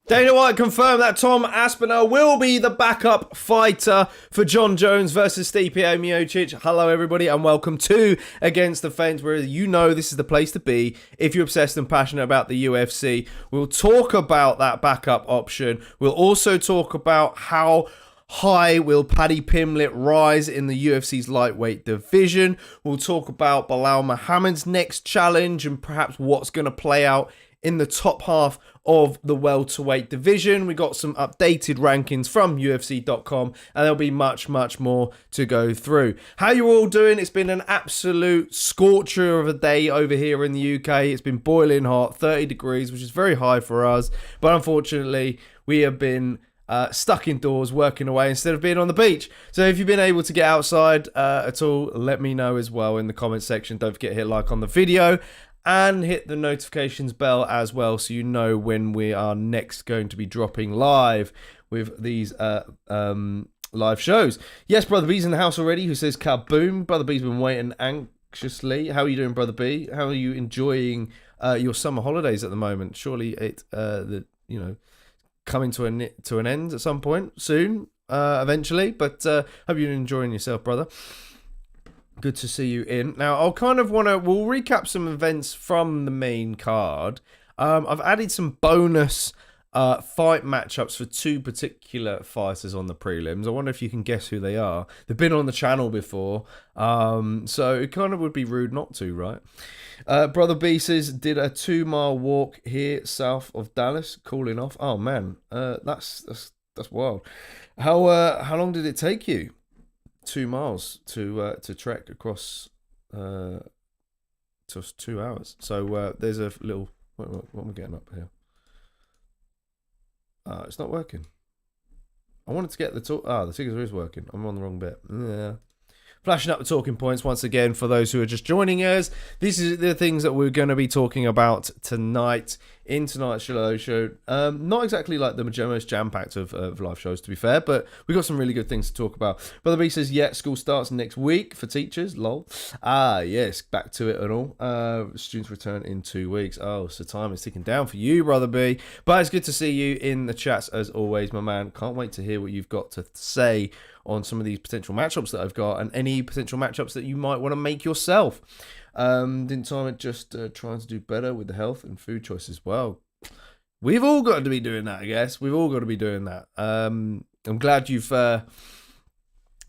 Dana White confirmed that Tom Aspinall will be the backup fighter for John Jones versus Stipe Miocic. Hello, everybody, and welcome to Against the Fence, where you know this is the place to be if you're obsessed and passionate about the UFC. We'll talk about that backup option. We'll also talk about how high will Paddy Pimblett rise in the UFC's lightweight division. We'll talk about Belal Muhammad's next challenge and perhaps what's going to play out in the top half of the welterweight division. We got some updated rankings from UFC.com, and there'll be much more to go through. How you all doing? It's been an absolute scorcher of a day over here in the UK. It's been boiling hot, 30 degrees, which is very high for us, but unfortunately we have been stuck indoors working away instead of being on the beach. So if you've been able to get outside at all, let me know as well in the comments section. Don't forget to hit like on the video and hit the notifications bell as well, so you know when we are next going to be dropping live with these live shows. Yes, Brother B's in the house already, who says kaboom. Brother B's been waiting anxiously. How are you doing, Brother B? How are you enjoying your summer holidays at the moment? Surely it coming to an end at some point soon, eventually. But hope you're enjoying yourself, brother. Good to see you in. Now, we'll recap some events from the main card. I've added some bonus fight matchups for two particular fighters on the prelims. I wonder if you can guess who they are. They've been on the channel before, so it kind of would be rude not to, right? Brother B says, did a 2-mile walk here south of Dallas, cooling off. Oh man, that's wild. How long did it take you? 2 miles to trek across just 2 hours. So there's a little. What am I getting up here? It's not working. I wanted to get the the figure is working. I'm on the wrong bit. Yeah. Flashing up the talking points once again for those who are just joining us. These are the things that we're going to be talking about tonight in tonight's show. Not exactly like the most jam-packed of live shows, to be fair, but we've got some really good things to talk about. Brother B says, yeah, school starts next week for teachers. Lol. Yes, back to it and all. Students return in 2 weeks. Oh, so time is ticking down for you, Brother B. But it's good to see you in the chats as always, my man. Can't wait to hear what you've got to say on some of these potential matchups that I've got and any potential matchups that you might want to make yourself. Didn't time it just trying to do better with the health and food choices? Well, we've all got to be doing that, I guess. We've all got to be doing that. I'm glad you've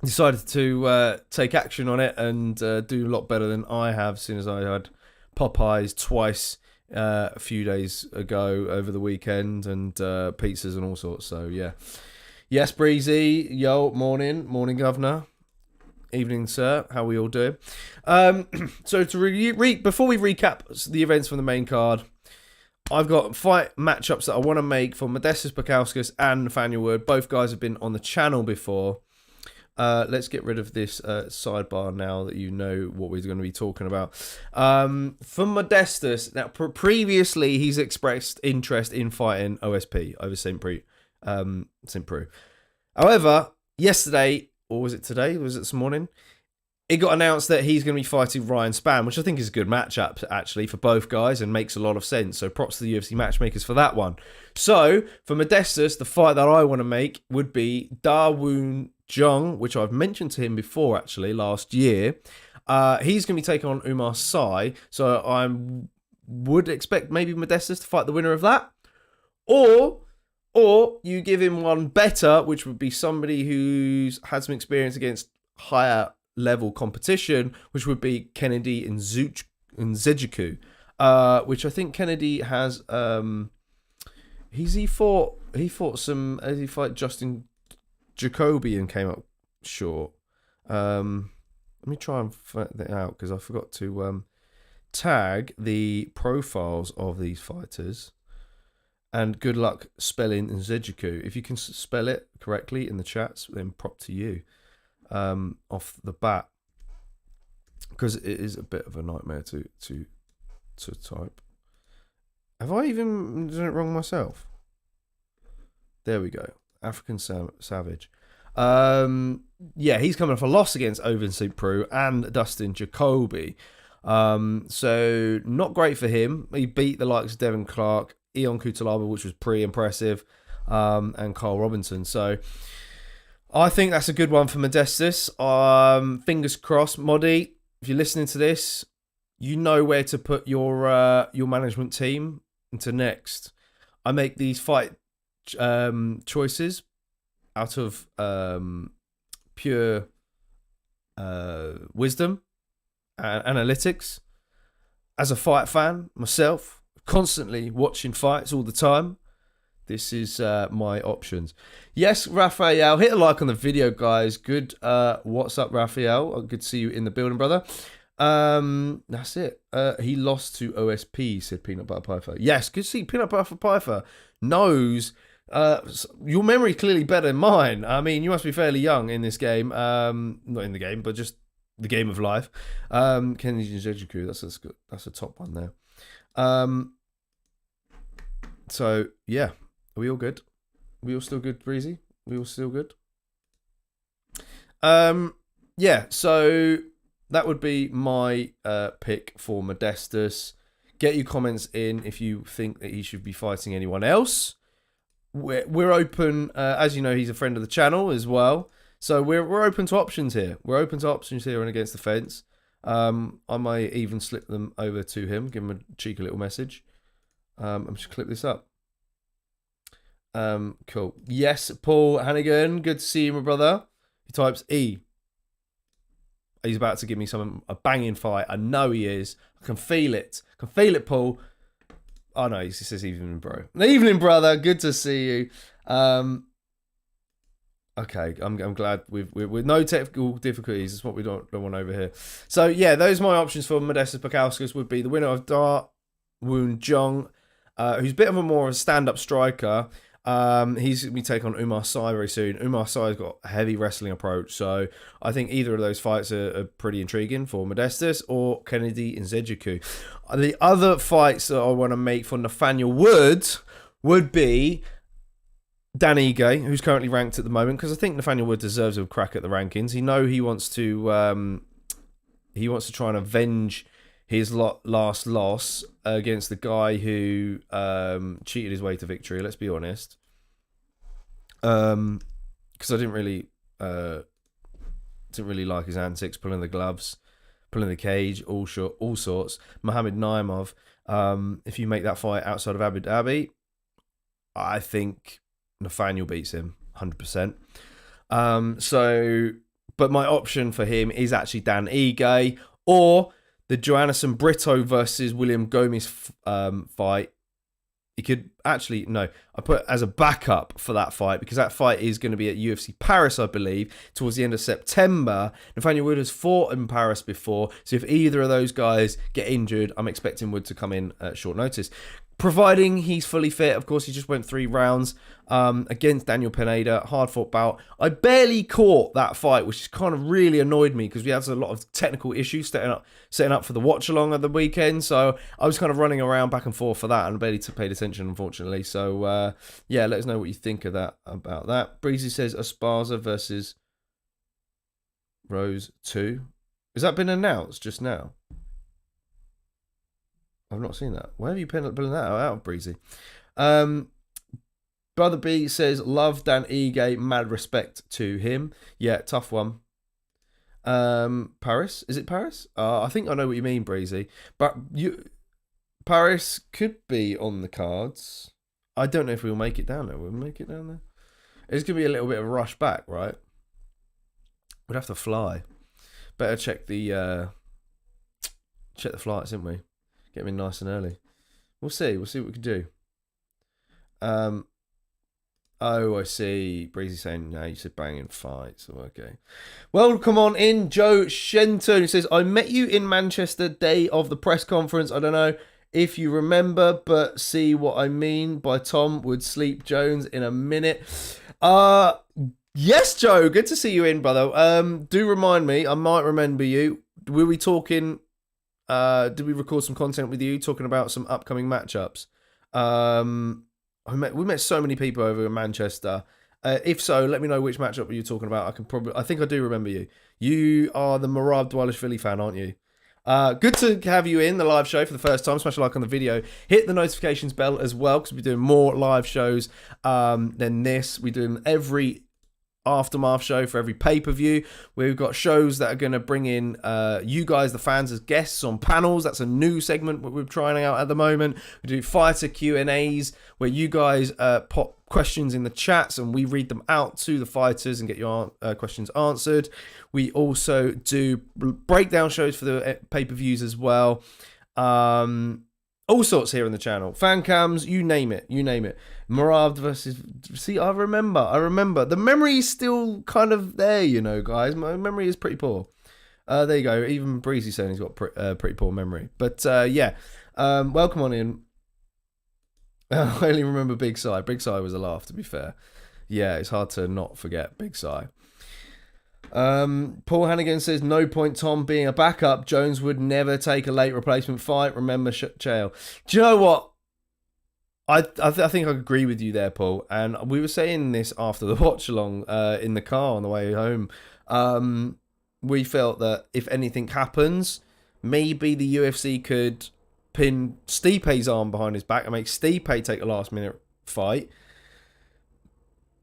decided to take action on it and do a lot better than I have, as soon as I had Popeyes twice a few days ago over the weekend and pizzas and all sorts. So, yeah. Yes, Breezy. Yo, morning, Governor. Evening, sir. How we all doing? So to before we recap the events from the main card, I've got fight matchups that I want to make for Modestas Bukauskas and Nathaniel Wood. Both guys have been on the channel before. Let's get rid of this sidebar now that you know what we're going to be talking about. For Modestas, now previously he's expressed interest in fighting OSP over Simpru. However, yesterday, or was it today? Was it this morning? It got announced that he's going to be fighting Ryan Spann, which I think is a good matchup, actually, for both guys and makes a lot of sense. So props to the UFC matchmakers for that one. So, for Modestas, the fight that I want to make would be Da Woon Jung, which I've mentioned to him before, actually, last year. He's going to be taking on Umar Sy. So, I would expect maybe Modestas to fight the winner of that. Or you give him one better, which would be somebody who's had some experience against higher level competition, which would be Kennedy and Zejiku, which I think Kennedy has. He fought Justin Jacoby and came up short. Let me try and find that out because I forgot to tag the profiles of these fighters. And good luck spelling Zejiku. If you can spell it correctly in the chats, then prop to you off the bat. Because it is a bit of a nightmare to type. Have I even done it wrong myself? There we go. African Savage. Yeah, he's coming off a loss against Ovin Supru and Dustin Jacoby. So not great for him. He beat the likes of Devin Clark Ion Kutalaba, which was pretty impressive, and Carl Robinson. So I think that's a good one for Modestus. Fingers crossed, Moddy. If you're listening to this, you know where to put your management team into next. I make these fight choices out of pure wisdom and analytics. As a fight fan myself, constantly watching fights all the time, this is my options. Yes, Raphael, hit a like on the video, guys. Good. What's up, Raphael? Good to see you in the building, brother. That's it. He lost to OSP, said Peanut Butter Piper. Yes, good to see Peanut Butter Piper knows. Your memory clearly better than mine. I mean, you must be fairly young in this game. Not in the game, but just the game of life. Kennedy Nzechukwu, that's good. That's a top one there. So yeah, are we all good? We all still good, Breezy? We all still good? Yeah, so that would be my pick for Modestus. Get your comments in if you think that he should be fighting anyone else. We're open, as you know, he's a friend of the channel as well. So we're open to options here. We're open to options here and against the fence. I might even slip them over to him, give him a cheeky little message. I'm just clip this up. Cool. Yes, Paul Hannigan, good to see you, my brother. He types E. He's about to give me a banging fight. I know he is. I can feel it. I can feel it, Paul. Oh no, he says evening, bro. Evening, brother. Good to see you. Okay, I'm glad with no technical difficulties. That's what we don't want over here. So yeah, those are my options for Modestus Bukauskas would be the winner of Dart Woon Jong, who's a bit of a more stand-up striker. He's going to be taking on Umar Sy very soon. Umar Sy's got a heavy wrestling approach, so I think either of those fights are pretty intriguing for Modestus or Kennedy Nzechukwu. The other fights that I want to make for Nathaniel Wood would be Dan Ige, who's currently ranked at the moment, because I think Nathaniel Wood deserves a crack at the rankings. He wants to try and avenge his last loss against the guy who cheated his way to victory. Let's be honest, because I didn't really like his antics, pulling the gloves, pulling the cage, all sorts. Mohammed Naimov. If you make that fight outside of Abu Dhabi, I think Nathaniel beats him 100%. But my option for him is actually Dan Ige or the Joannison Brito versus William Gomez fight. He could actually, no, I put as a backup for that fight because that fight is going to be at UFC Paris, I believe, towards the end of September. Nathaniel Wood has fought in Paris before, so if either of those guys get injured, I'm expecting Wood to come in at short notice. Providing he's fully fit, of course, he just went 3 rounds against Daniel Pineda, hard-fought bout. I barely caught that fight, which kind of really annoyed me because we had a lot of technical issues setting up for the watch-along of the weekend. So I was kind of running around back and forth for that and barely paid attention, unfortunately. So, yeah, let us know what you think of that about that. Breezy says Esparza versus Rose 2. Has that been announced just now? I've not seen that. Where have you been that out, Breezy? Brother B says, love Dan Ige, mad respect to him. Yeah, tough one. Paris? Is it Paris? I think I know what you mean, Breezy. But Paris could be on the cards. I don't know if we'll make it down there. Will we make it down there? It's going to be a little bit of a rush back, right? We'd have to fly. Better check the flights, didn't we? Get me nice and early. We'll see. We'll see what we can do. Oh, I see. Breezy saying, no, you said banging fights. So, okay. Well, come on in. Joe Shenton, who says, I met you in Manchester day of the press conference. I don't know if you remember, but see what I mean by Tom would sleep Jones in a minute. Yes, Joe. Good to see you in, brother. Do remind me. I might remember you. Were we talking... did we record some content with you talking about some upcoming matchups? We met so many people over in Manchester. If so, let me know which matchup you're talking about. I think I do remember you. You are the Marab Dwalishvili fan, aren't you? Good to have you in the live show for the first time. Smash a like on the video. Hit the notifications bell as well, because we're doing more live shows than this. We're doing every aftermath show for every pay-per-view. We've got shows that are going to bring in you guys, the fans, as guests on panels. That's a new segment we're trying out at the moment. We do fighter Q&As where you guys pop questions in the chats and we read them out to the fighters and get your questions answered. We also do breakdown shows for the pay-per-views as well. All sorts here on the channel. Fan cams, you name it. Murad versus... See, I remember. The memory is still kind of there, guys. My memory is pretty poor. There you go. Even Breezy saying he's got pretty poor memory. But, yeah. Welcome on in. I only remember Big Si. Big Si was a laugh, to be fair. Yeah, it's hard to not forget Big Si. Paul Hannigan says, no point Tom being a backup. Jones would never take a late replacement fight. Remember Chael. Do you know what? I think I agree with you there, Paul. And we were saying this after the watch along in the car on the way home. We felt that if anything happens, maybe the UFC could pin Stipe's arm behind his back and make Stipe take a last minute fight.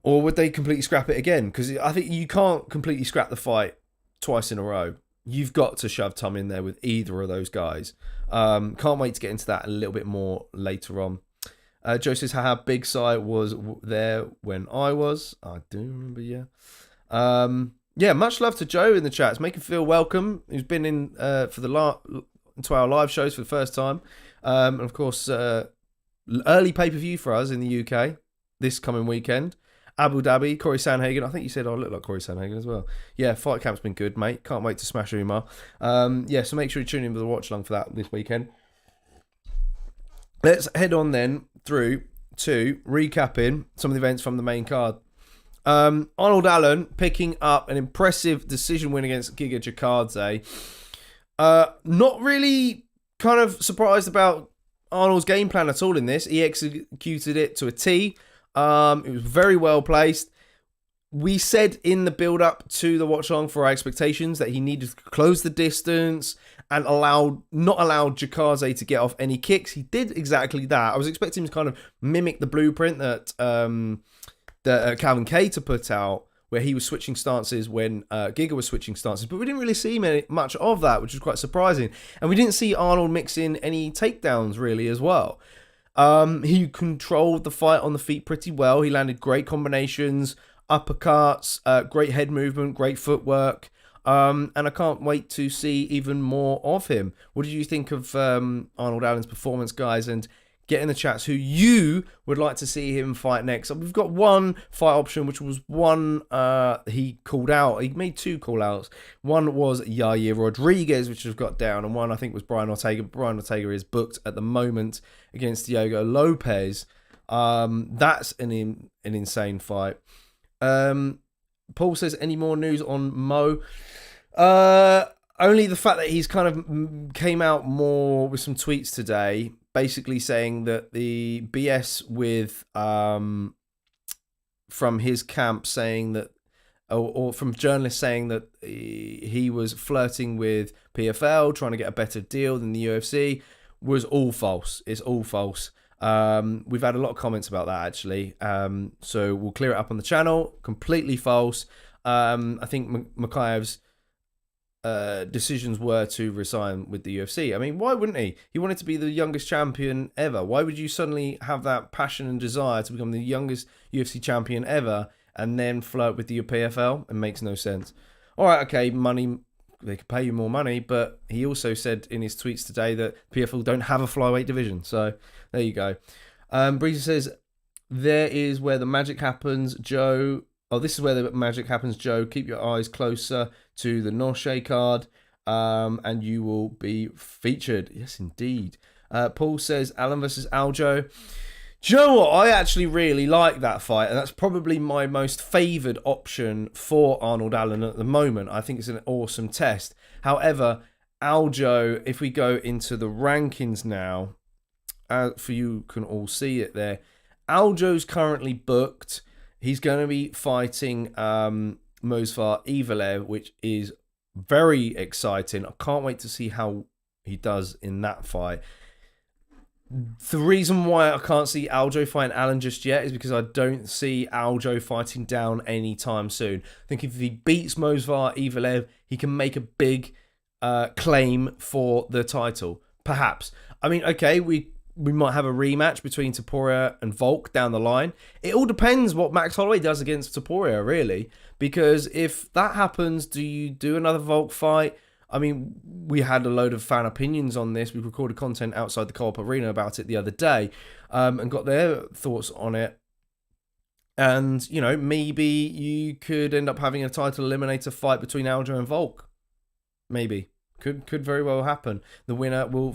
Or would they completely scrap it again? Because I think you can't completely scrap the fight twice in a row. You've got to shove Tom in there with either of those guys. Can't wait to get into that a little bit more later on. Joe says, haha, Big Si was there when I was. I do remember, yeah. Yeah, much love to Joe in the chats. Make him feel welcome. He's been in to our live shows for the first time. And of course, early pay-per-view for us in the UK this coming weekend. Abu Dhabi, Corey Sanhagen. I think you said I look like Corey Sanhagen as well. Yeah, fight camp's been good, mate. Can't wait to smash Umar. Yeah, so make sure you tune in with the watch along for that this weekend. Let's head on then through to recapping some of the events from the main card. Arnold Allen picking up an impressive decision win against Giga Chikadze. Not really kind of surprised about Arnold's game plan at all in this. He executed it to a T. It was very well placed. We said in the build-up to the watch-along for our expectations that he needed to close the distance and not allow Chikadze to get off any kicks. He did exactly that. I was expecting him to kind of mimic the blueprint that Calvin Kattar put out, where he was switching stances when Giga was switching stances. But we didn't really see much of that, which was quite surprising. And we didn't see Arnold mix in any takedowns, really, as well. He controlled the fight on the feet pretty well. He landed great combinations, uppercuts, great head movement, great footwork. And I can't wait to see even more of him. What did you think of Arnold Allen's performance, guys? And get in the chats who you would like to see him fight next. We've got one fight option, which was one he called out. He made two call outs. One was Yair Rodriguez, which we've got down, and one I think was Brian Ortega. Brian Ortega is booked at the moment against Diogo Lopez. That's an insane fight. Paul says, any more news on Mo? Only the fact that he's kind of came out more with some tweets today, basically saying that the BS with from his camp saying that, or from journalists saying that he was flirting with PFL, trying to get a better deal than the UFC, was all false. It's all false. We've had a lot of comments about that, actually. So we'll clear it up on the channel. Completely false. I think Makayev's decisions were to resign with the UFC. I mean, why wouldn't he? He wanted to be the youngest champion ever. Why would you suddenly have that passion and desire to become the youngest UFC champion ever and then flirt with the PFL? It makes no sense. All right, okay, money, they could pay you more money, but he also said in his tweets today that PFL don't have a flyweight division. So there you go. Breezy says, there is where the magic happens, Joe. Oh, this is where the magic happens, Joe. Keep your eyes closer to the Noche card, and you will be featured. Yes, indeed. Paul says, Allen versus Aljo. Do you know what? I actually really like that fight, and that's probably my most favoured option for Arnold Allen at the moment. I think it's an awesome test. However, Aljo, if we go into the rankings now, for you can all see it there, Aljo's currently booked. He's going to be fighting Movsar Evelev, which is very exciting. I can't wait to see how he does in that fight. The reason why I can't see Aljo fighting Allen just yet is because I don't see Aljo fighting down anytime soon. I think if he beats Movsar Evelev, he can make a big claim for the title. Perhaps. I mean, okay, we might have a rematch between Topuria and Volk down the line. It all depends what Max Holloway does against Topuria, really. Because if that happens, do you do another Volk fight? I mean, we had a load of fan opinions on this. We recorded content outside the Co-op Arena about it the other day and got their thoughts on it. And, you know, maybe you could end up having a title eliminator fight between Aljo and Volk. Maybe. Could very well happen. The winner will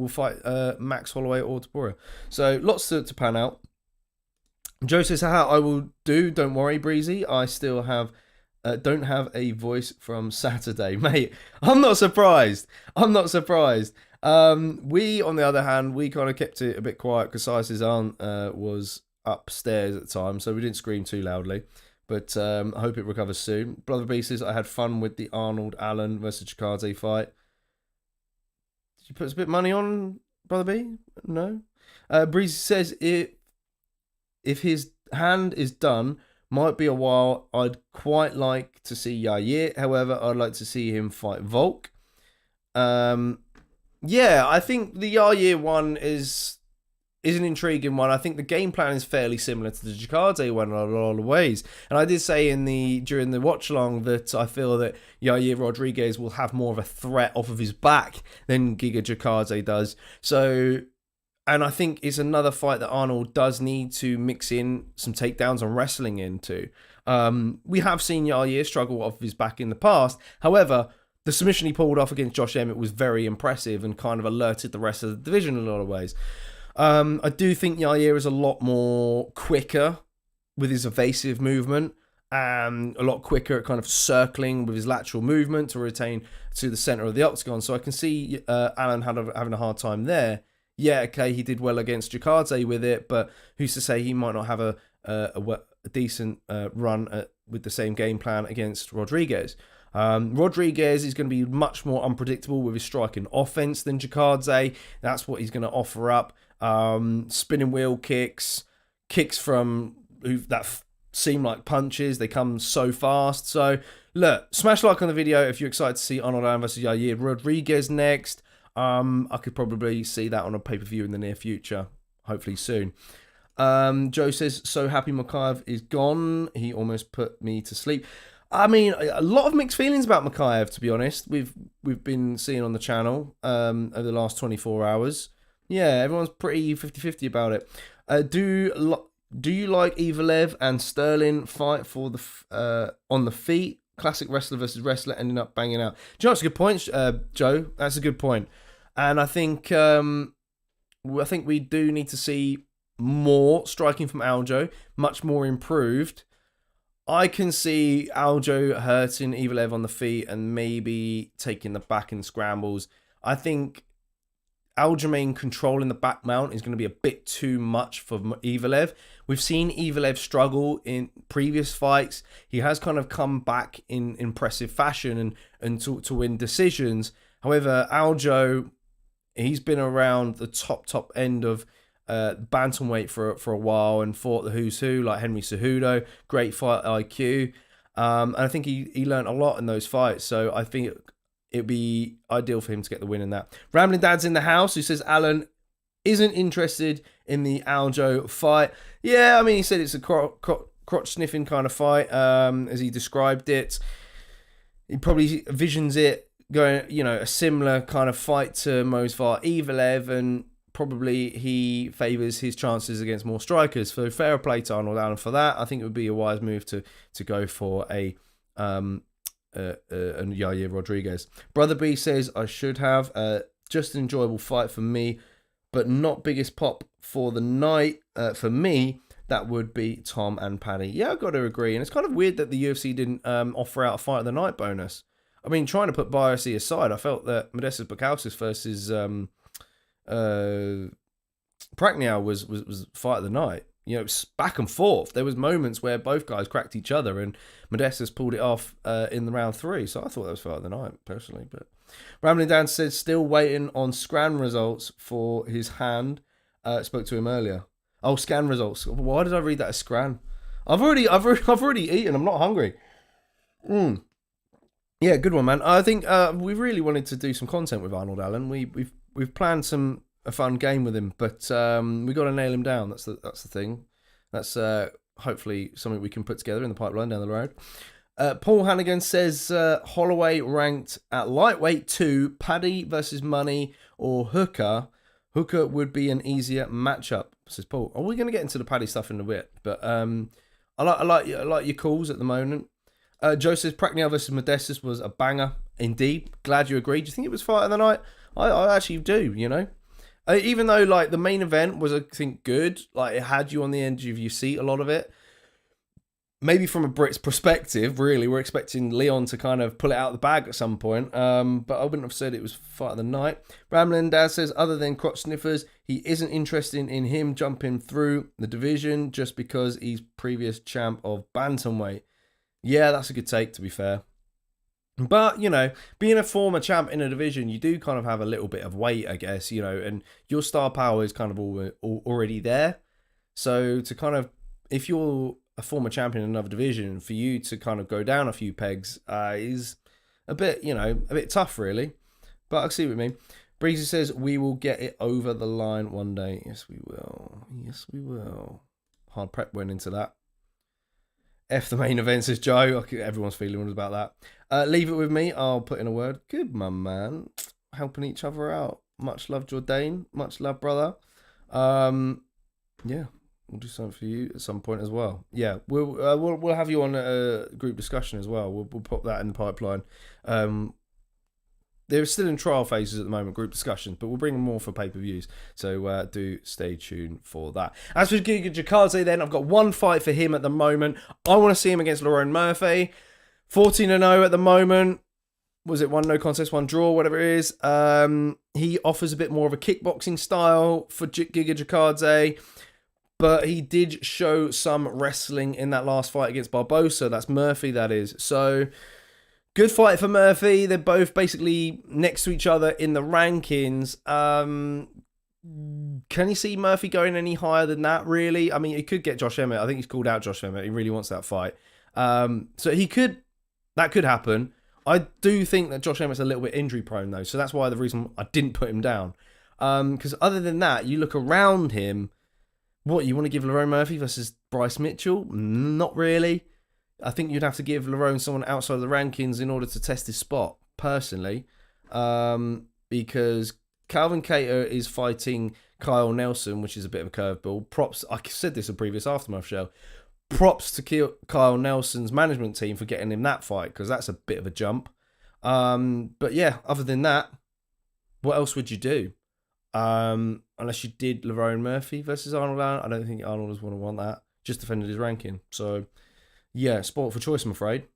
fight Max Holloway or Topuria. So lots to pan out. Joe says, "How I will do. Don't worry, Breezy. I still don't have a voice from Saturday, mate. I'm not surprised. We, on the other hand, we kind of kept it a bit quiet because Sice's aunt was upstairs at the time, so we didn't scream too loudly. But I hope it recovers soon. Brother B says, I had fun with the Arnold Allen versus Chikadze fight. Did you put a bit of money on, Brother B? No? Breezy says, if his hand is done, might be a while. I'd quite like to see Yair. However, I'd like to see him fight Volk. Yeah, I think the Yair one is an intriguing one. I think the game plan is fairly similar to the Chikadze one in a lot of ways. And I did say during the watch along that I feel that Yair Rodriguez will have more of a threat off of his back than Giga Chikadze does. So, and I think it's another fight that Arnold does need to mix in some takedowns and wrestling into. We have seen Yair struggle off of his back in the past. However, the submission he pulled off against Josh Emmett was very impressive and kind of alerted the rest of the division in a lot of ways. I do think Yair is a lot more quicker with his evasive movement, a lot quicker at kind of circling with his lateral movement to retain to the center of the octagon. So I can see Allen having a hard time there. Yeah, okay, he did well against Chikadze with it, but who's to say he might not have a decent run with the same game plan against Rodriguez. Rodriguez is going to be much more unpredictable with his striking offense than Chikadze. That's what he's going to offer up. Spinning wheel kicks from that seem like punches. They come so fast. So look, smash like on the video if you're excited to see Arnold Allen versus Yair Rodriguez next. I could probably see that on a pay-per-view in the near future, hopefully soon. Joe says, so happy Makayev is gone. He almost put me to sleep. I mean, a lot of mixed feelings about Makayev, to be honest. We've been seeing on the channel over the last 24 hours. Yeah, everyone's pretty 50-50 about it. Do you like Evelev and Sterling fight for the on the feet? Classic wrestler versus wrestler ending up banging out. Do you know, that's a good point, Joe. That's a good point. And I think we do need to see more striking from Aljo, much more improved. I can see Aljo hurting Evelev on the feet and maybe taking the back in scrambles. I think Aljamain controlling the back mount is going to be a bit too much for Evelev. We've seen Evelev struggle in previous fights. He has kind of come back in impressive fashion and to win decisions. However, Aljo, he's been around the top end of bantamweight for a while and fought the who's who like Henry Cejudo, great fight IQ. And I think he learned a lot in those fights. So I think it'd be ideal for him to get the win in that. Rambling Dad's in the house, who says Allen isn't interested in the Aljo fight. Yeah, I mean, he said it's a crotch sniffing kind of fight, as he described it. He probably visions it going, a similar kind of fight to Movsar Evelev, and probably he favours his chances against more strikers. So fair play to Arnold Allen for that. I think it would be a wise move to go for a Yair Rodriguez. Brother B says, I should have just an enjoyable fight for me, but not biggest pop for the night. For me, that would be Tom and Paddy. Yeah, I've got to agree. And it's kind of weird that the UFC didn't offer out a fight of the night bonus. I mean, trying to put bias aside, I felt that Modestas Bukauskas versus Pragnell was fight of the night. It was back and forth. There was moments where both guys cracked each other, and Modestas pulled it off in the round 3. So I thought that was fight of the night, personally. But Rambling Dan said still waiting on scan results for his hand. Spoke to him earlier. Oh, scan results. Why did I read that as scran? I've already eaten. I'm not hungry. Yeah, good one, man. I think we really wanted to do some content with Arnold Allen. We've planned a fun game with him, but we got to nail him down. That's the thing. That's hopefully something we can put together in the pipeline down the road. Paul Hannigan says Holloway ranked at lightweight 2, Paddy versus Money or Hooker. Hooker would be an easier matchup, says Paul. Are we going to get into the Paddy stuff in a bit? But I like your calls at the moment. Joe says Pragnell versus Modestus was a banger. Indeed. Glad you agreed. Do you think it was fight of the night? I actually do, you know. Even though like the main event was, I think, good. Like it had you on the edge of your seat, a lot of it. Maybe from a Brit's perspective, really, we're expecting Leon to kind of pull it out of the bag at some point. But I wouldn't have said it was fight of the night. Ramlin Dad says, other than crotch sniffers, he isn't interested in him jumping through the division just because he's previous champ of bantamweight. Yeah, that's a good take, to be fair. But, you know, being a former champ in a division, you do kind of have a little bit of weight, I guess, you know, and your star power is kind of already there. So to kind of, if you're a former champion in another division, for you to kind of go down a few pegs is a bit, you know, a bit tough, really. But I see what you mean. Breezy says, we will get it over the line one day. Yes, we will. Yes, we will. Hard prep went into that. F the main event, says Joe. Everyone's feeling good about that. Leave it with me. I'll put in a word. Good, my man. Helping each other out. Much love, Jourdain. Much love, brother. Yeah, we'll do something for you at some point as well. Yeah, we'll have you on a group discussion as well. We'll put that in the pipeline. They're still in trial phases at the moment, group discussions, but we'll bring them more for pay-per-views. So do stay tuned for that. As for Giga Jakaze, then, I've got one fight for him at the moment. I want to see him against Lerone Murphy. 14-0 at the moment. Was it 1 no contest, 1 draw, whatever it is. He offers a bit more of a kickboxing style for Giga Jakaze, but he did show some wrestling in that last fight against Barbosa. That's Murphy, that is. So good fight for Murphy. They're both basically next to each other in the rankings. Can you see Murphy going any higher than that, really? I mean, he could get Josh Emmett. I think he's called out Josh Emmett. He really wants that fight. So that could happen. I do think that Josh Emmett's a little bit injury prone, though. So that's why the reason I didn't put him down. Because other than that, you look around him. What, you want to give Lerone Murphy versus Bryce Mitchell? Not really. I think you'd have to give Lerone someone outside of the rankings in order to test his spot, personally. Because Calvin Cater is fighting Kyle Nelson, which is a bit of a curveball. Props, I said this in a previous Aftermath show. Props to Kyle Nelson's management team for getting him that fight, because that's a bit of a jump. But yeah, other than that, what else would you do? Unless you did Lerone Murphy versus Arnold Allen. I don't think Arnold is going to want that. Just defended his ranking. So yeah, sport for choice, I'm afraid.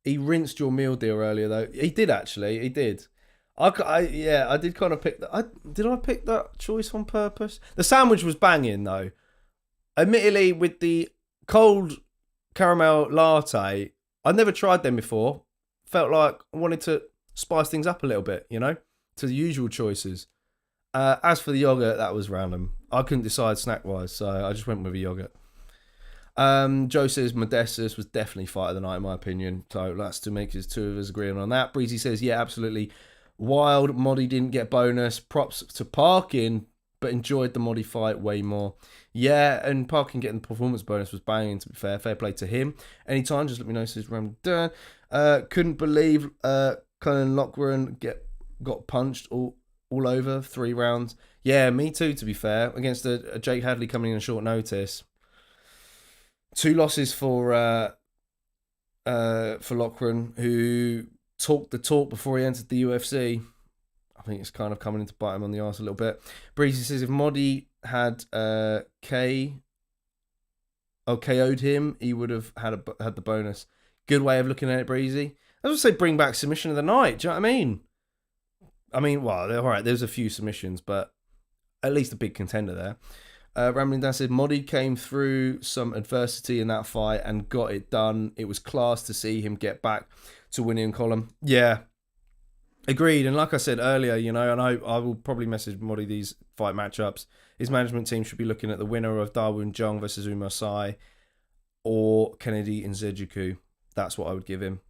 He rinsed your meal deal earlier, though. He did, actually. He did. I did kind of pick that. Did I pick that choice on purpose? The sandwich was banging, though. Admittedly, with the cold caramel latte, I'd never tried them before. Felt like I wanted to spice things up a little bit, you know, to the usual choices. As for the yogurt, that was random. I couldn't decide snack-wise, so I just went with a yogurt. Joe says Modestus was definitely fight of the night, in my opinion. So that's to make his two of us agreeing on that. Breezy says, yeah, absolutely. Wild. Moddy didn't get bonus. Props to Parkin, but enjoyed the Moddy fight way more. Yeah, and Parkin getting the performance bonus was banging, to be fair. Fair play to him. Anytime, just let me know, says Ramdan. Couldn't believe Colin Loughran got punched all over 3 rounds. Yeah, me too, to be fair. Against a Jake Hadley coming in on short notice. 2 losses for Loughran, who talked the talk before he entered the UFC. I think it's kind of coming in to bite him on the arse a little bit. Breezy says if Moddy had KO'd him, he would have had the bonus. Good way of looking at it, Breezy. I was going to say bring back submission of the night. Do you know what I mean? Well, all right, there's a few submissions, but at least a big contender there. Rambling Dan said, Moddy came through some adversity in that fight and got it done. It was class to see him get back to winning column. Yeah, agreed. And like I said earlier, you know, and I will probably message Modi these fight matchups. His management team should be looking at the winner of Darwin Jung versus Umar Sai or Kennedy Nzechukwu. That's what I would give him.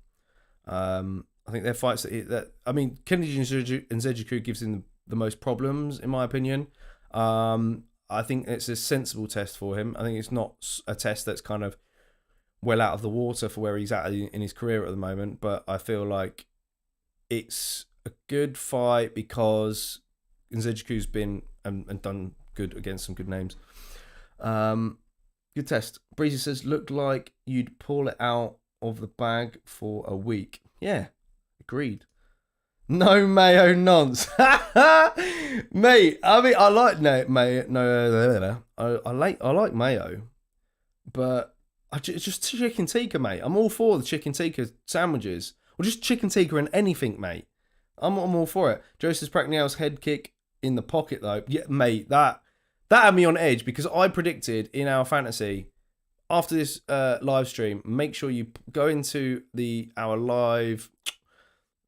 I think they're fights that I mean, Kennedy Nzechukwu gives him the most problems, in my opinion. I think it's a sensible test for him. I think it's not a test that's kind of well out of the water for where he's at in his career at the moment. But I feel like it's a good fight because Nzechukwu's been and done good against some good names. Good test. Breezy says, looked like you'd pull it out of the bag for a week. Yeah, agreed. No mayo nonce. Mate, I mean, I like mayo. No, I like mayo, but it's just chicken tikka, mate. I'm all for the chicken tikka sandwiches, or just chicken tikka and anything, mate. I'm all for it. Joseph Bracknell's head kick in the pocket, though. Yeah, mate, that had me on edge because I predicted in our fantasy after this live stream. Make sure you go into our live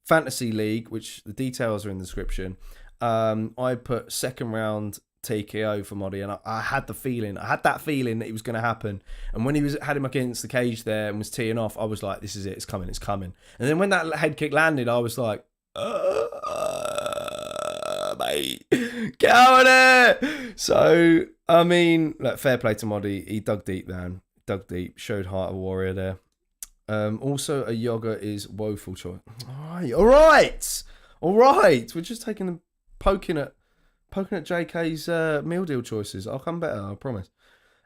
fantasy league, which the details are in the description. I put second round TKO for Modi, and I had that feeling that it was going to happen. And when he had him against the cage there and was teeing off, I was like, this is it, it's coming. And then when that head kick landed, I was like, mate, get out of there. So, I mean, like, fair play to Modi. He dug deep, man. Showed heart of a warrior there. Also, a yoga is woeful choice. All right. We're just poking at JK's meal deal choices. I'll come better, I promise.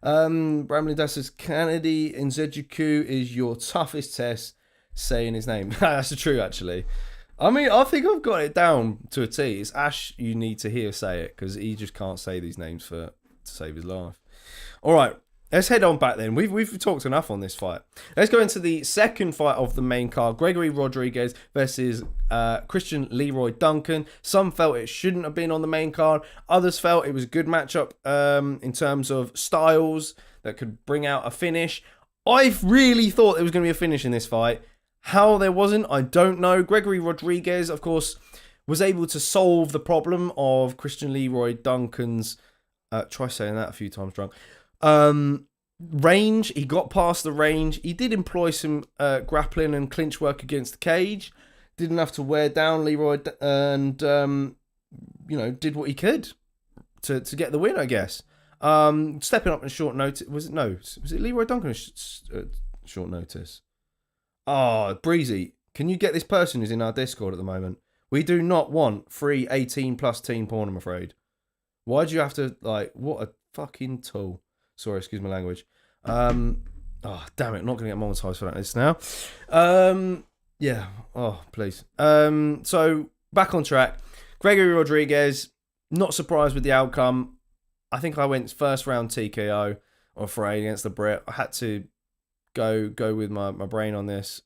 Bramley Dash says, Kennedy Nzechukwu is your toughest test saying his name. That's true, actually. I mean, I think I've got it down to a T. It's Ash you need to hear say it because he just can't say these names to save his life. All right. Let's head on back then. We've talked enough on this fight. Let's go into the second fight of the main card. Gregory Rodriguez versus Christian Leroy Duncan. Some felt it shouldn't have been on the main card. Others felt it was a good matchup in terms of styles that could bring out a finish. I really thought there was going to be a finish in this fight. How there wasn't, I don't know. Gregory Rodriguez, of course, was able to solve the problem of Christian Leroy Duncan's... try saying that a few times drunk. Range. He got past the range. He did employ some grappling and clinch work against the cage. Didn't have to wear down Leroy and did what he could to get the win, I guess. Stepping up in short notice. Was it Leroy Duncan short notice? Oh, Breezy, can you get this person who's in our Discord at the moment? We do not want free 18 plus teen porn, I'm afraid. Why do you have to, what a fucking tool. Sorry, excuse my language. Oh, damn it. I'm not going to get monetized for that now. Yeah. Oh, please. So, back on track. Gregory Rodriguez, not surprised with the outcome. I think I went first round TKO, I'm afraid, against the Brit. I had to go with my brain on this.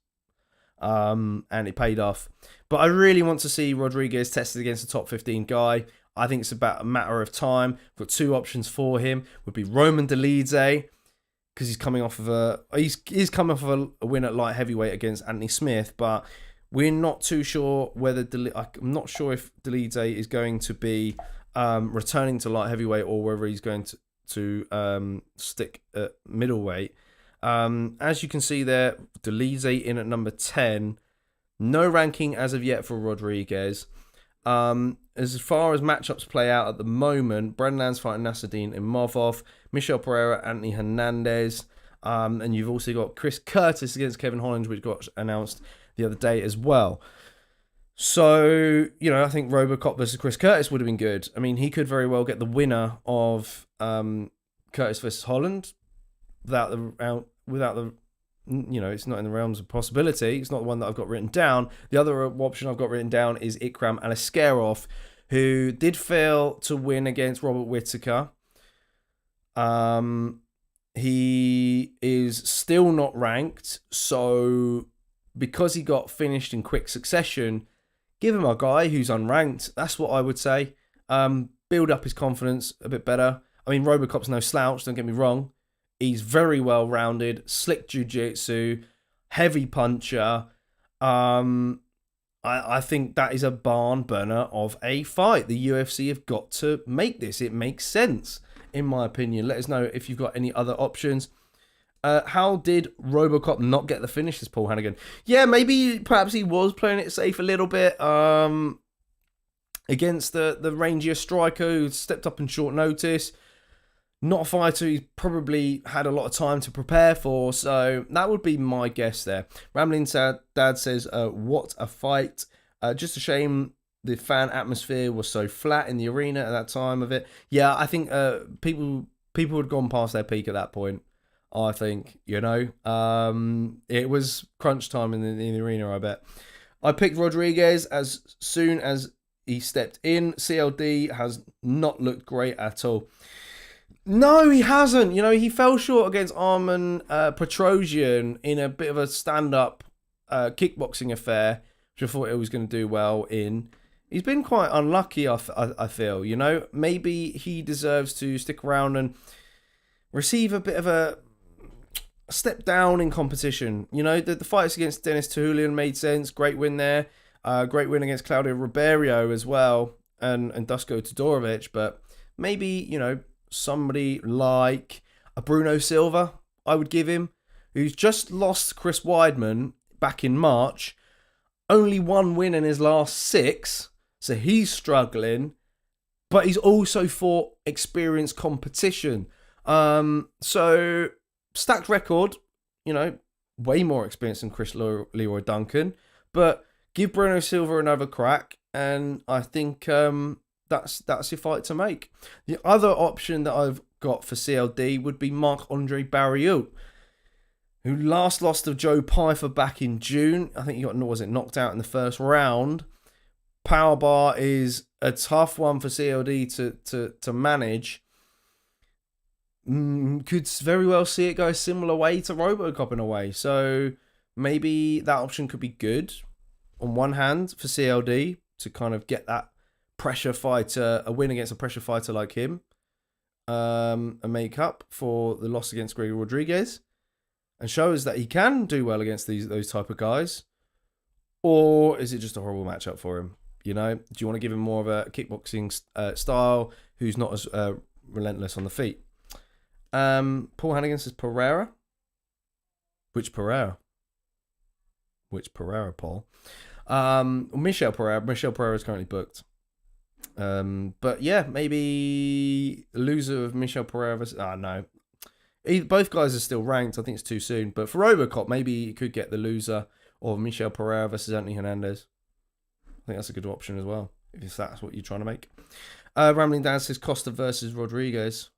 And it paid off. But I really want to see Rodriguez tested against a top 15 guy. I think it's about a matter of time. I've got two options for him. Would be Roman Dolidze, because he's coming off of a win at light heavyweight against Anthony Smith, but we're not too sure whether I'm not sure if Dolidze is going to be returning to light heavyweight or whether he's going to stick at middleweight. As you can see there, Dolidze in at number 10. No ranking as of yet for Rodriguez. As far as matchups play out at the moment, Brendan's fighting Nasruddin Imavov, Michel Pereira, Anthony Hernandez, and you've also got Chris Curtis against Kevin Holland, which got announced the other day as well. So, I think Robocop versus Chris Curtis would have been good. I mean, he could very well get the winner of Curtis versus Holland without the it's not in the realms of possibility. It's not the one that I've got written down. The other option I've got written down is Ikram Aliskerov, who did fail to win against Robert Whittaker. He is still not ranked, so because he got finished in quick succession, give him a guy who's unranked. That's what I would say. Build up his confidence a bit better. I mean, Robocop's no slouch, don't get me wrong. He's very well-rounded, slick jiu-jitsu, heavy puncher. I think that is a barn burner of a fight. The UFC have got to make this. It makes sense, in my opinion. Let us know if you've got any other options. How did Robocop not get the finish, as Paul Hannigan? Yeah, perhaps he was playing it safe a little bit against the rangier striker who stepped up in short notice. Not a fighter he's probably had a lot of time to prepare for, so that would be my guess there. Rambling Dad says, what a fight. Just a shame the fan atmosphere was so flat in the arena at that time of it. Yeah, I think people had gone past their peak at that point. I think, it was crunch time in the arena, I bet. I picked Rodriguez as soon as he stepped in. CLD has not looked great at all. No, he hasn't. He fell short against Arman Petrosian in a bit of a stand-up kickboxing affair, which I thought he was going to do well in. He's been quite unlucky, I feel. Maybe he deserves to stick around and receive a bit of a step down in competition. The fights against Dennis Tuhulian made sense. Great win there. Great win against Claudio Ribeiro as well, and Dusko Todorovic. But maybe, somebody like a Bruno Silva, I would give him, who's just lost Chris Weidman back in March. Only one win in his last 6, so he's struggling. But he's also fought experienced competition. So stacked record, way more experience than Chris Leroy Duncan. But give Bruno Silva another crack, and I think that's your fight to make. The other option that I've got for CLD would be Marc-Andre Barriault, who last lost to Joe Pyfer back in June. I think he got knocked out in the first round. Powerbar is a tough one for CLD to manage. Could very well see it go a similar way to Robocop in a way. So maybe that option could be good on one hand for CLD to kind of get that pressure fighter, a win against a pressure fighter like him, and make up for the loss against Gregor Rodriguez, and shows that he can do well against those type of guys. Or is it just a horrible matchup for him? Do you want to give him more of a kickboxing style who's not as relentless on the feet? Paul Hannigan says Pereira. Which Pereira, Paul? Michel Pereira. Michel Pereira is currently booked. But yeah, maybe loser of Michel Pereira versus... no. Both guys are still ranked. I think it's too soon. But for Robocop, maybe you could get the loser of Michel Pereira versus Anthony Hernandez. I think that's a good option as well, if that's what you're trying to make. Rambling Dad says Costa versus Rodriguez.